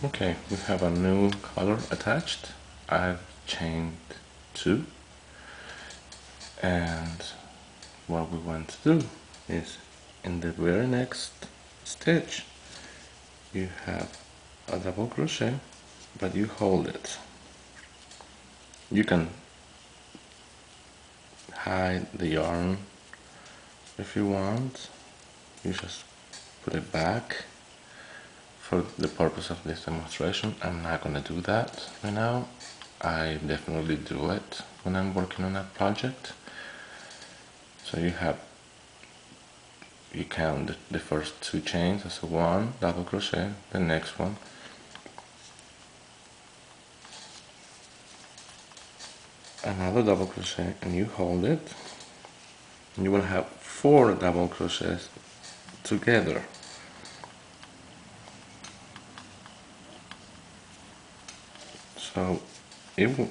Okay, we have a new color attached. I've chained 2, and what we want to do is in the very next stitch you have a double crochet, but you hold it. You can hide the yarn if you want. You just put it back. For the purpose of this demonstration, I'm not going to do that right now. I definitely do it when I'm working on a project. So you count the first 2 chains as a 1 double crochet, the next one, another double crochet, and you hold it, and you will have 4 double crochets together. So you'll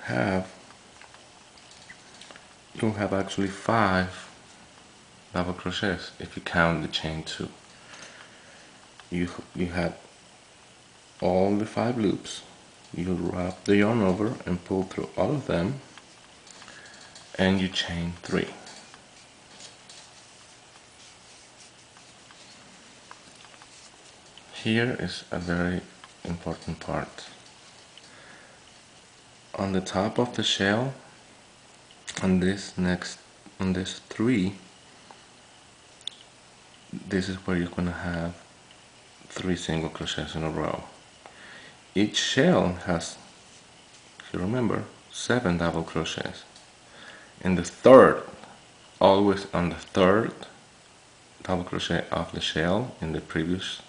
have actually 5 double crochets if you count the chain 2. You have all the 5 loops. You wrap the yarn over and pull through all of them, and you chain 3. Here is a very important part. On the top of the shell, on this 3, this is where you're going to have 3 single crochets in a row. Each shell has, if you remember, 7 double crochets. In the third, always on the third double crochet of the shell in the previous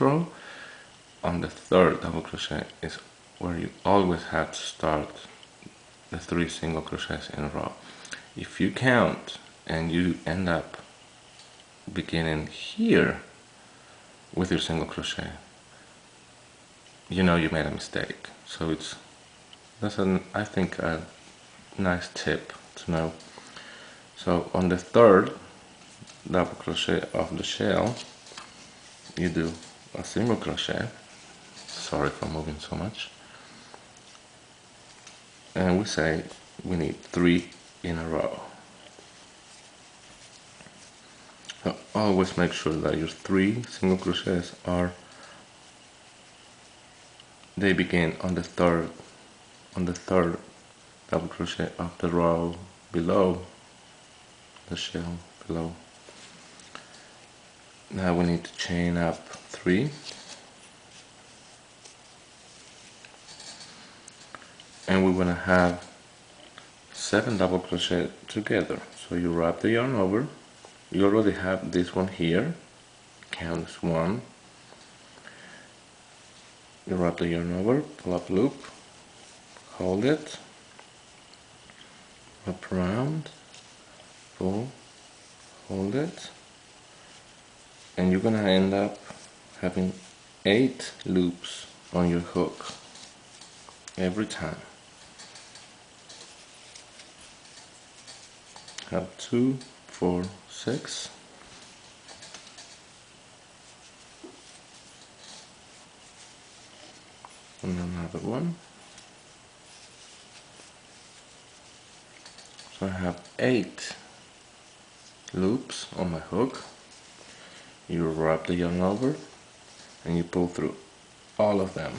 row, on the third double crochet is where you always have to start the 3 single crochets in a row. If you count and you end up beginning here with your single crochet, you know you made a mistake. So that's I think a nice tip to know. So on the third double crochet of the shell, you do a single crochet. Sorry for moving so much. And we say we need 3 in a row. So always make sure that your 3 single crochets they begin on the third double crochet of the row below the shell below. Now we need to chain up 3, and we want to have 7 double crochet together. So you wrap the yarn over. You already have this one here, count as 1. You wrap the yarn over, pull up loop, hold it, wrap around, pull, hold it, and you're gonna end up having 8 loops on your hook every time. Have 2, 4, 6. And another one. So I have 8 loops on my hook. You wrap the yarn over and you pull through all of them.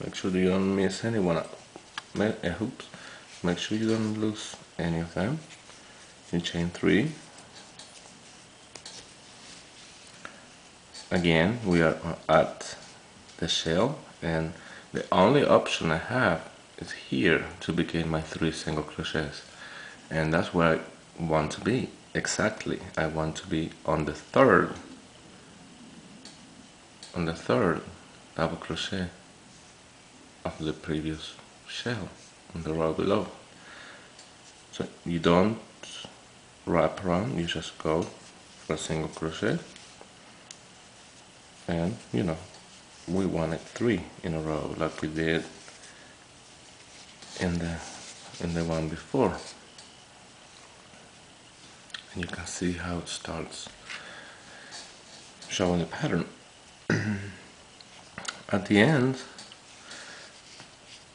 Make sure you don't miss anyone. Oops. Make sure you don't lose any of them. You chain 3. Again, we are at the shell, and the only option I have is here to begin my 3 single crochets, and that's where I want to be. Exactly, I want to be on the third double crochet of the previous shell on the row below. So you don't wrap around, you just go for a single crochet, and you know, we wanted 3 in a row like we did in the one before. And you can see how it starts showing the pattern. At the end,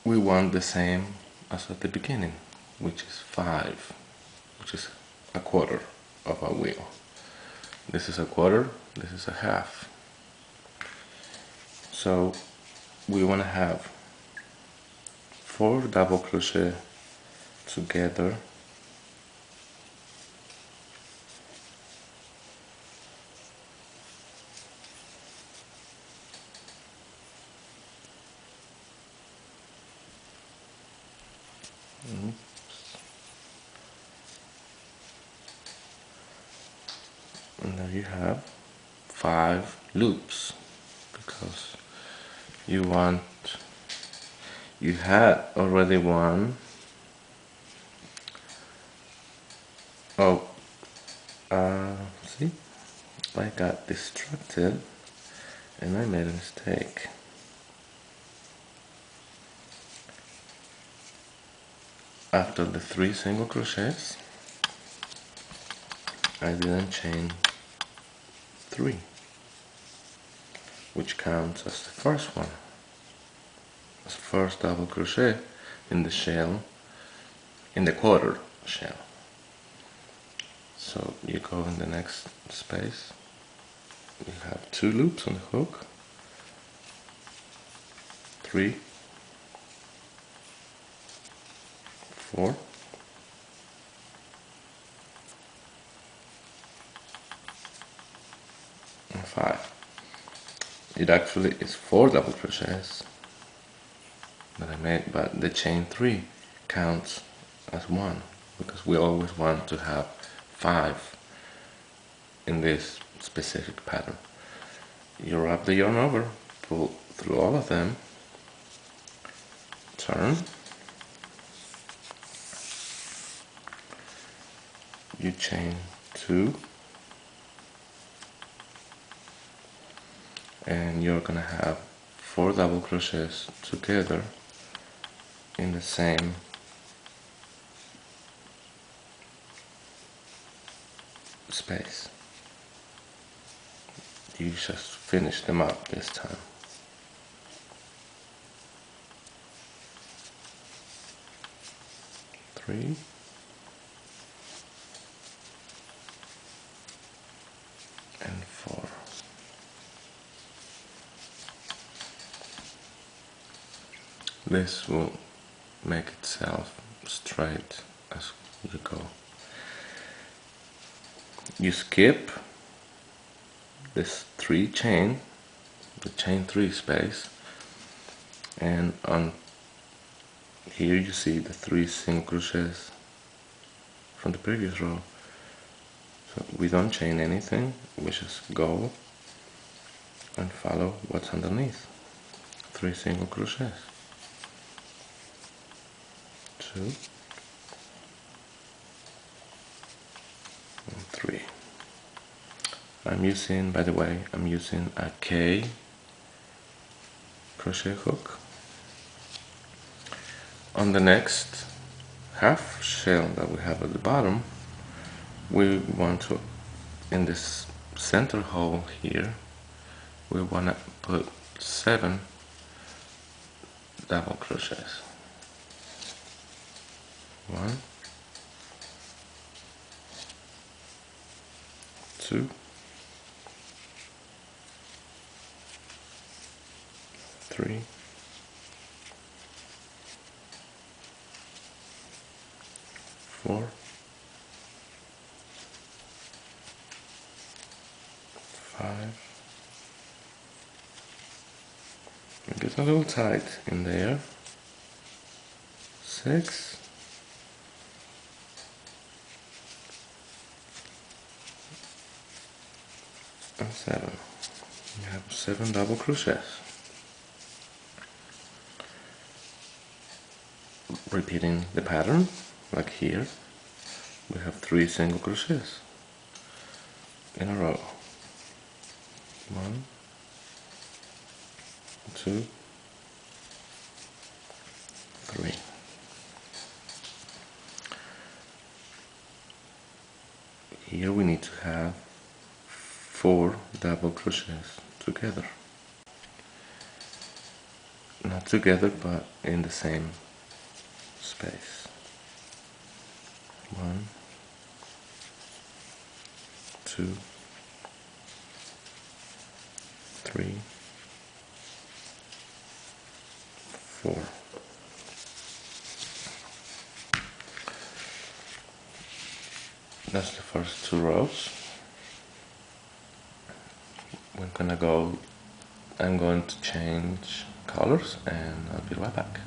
we want the same as at the beginning, which is 5, which is a quarter of a wheel. This is a quarter, this is a half. So we want to have 4 double crochet together and there you have 5 loops, because you had already one. Oh, see, I got distracted and I made a mistake. After the 3 single crochets, I didn't chain 3, which counts as the first one, as first double crochet in the shell, in the quarter shell. So you go in the next space, you have 2 loops on the hook, 3, 4, and 5. It actually is 4 double crochets that I made, but the chain 3 counts as 1, because we always want to have 5 in this specific pattern. You wrap the yarn over, pull through all of them, turn, you chain 2, and you're gonna have 4 double crochets together in the same space. You just finish them up this time. Three, and 4. This will make itself straight as you go. You skip this 3 chain, the chain 3 space, and on here you see the 3 single crochets from the previous row. So we don't chain anything, we just go and follow what's underneath. 3 single crochets, 2 and 3. I'm using, by the way, I'm using a K crochet hook. On the next half shell that we have at the bottom, we want to, in this center hole here, we want to put 7 double crochets. 1, 2, 3, 4, 5. It gets a little tight in there. 6, and 7. You have 7 double crochets. Repeating the pattern, like here, we have 3 single crochets in a row. 1, 2, 3. Here we need to have 4 double crochets together. not together but in the same space. 1, 2, 3, 4. That's the first 2 rows. I'm going to change colors and I'll be right back.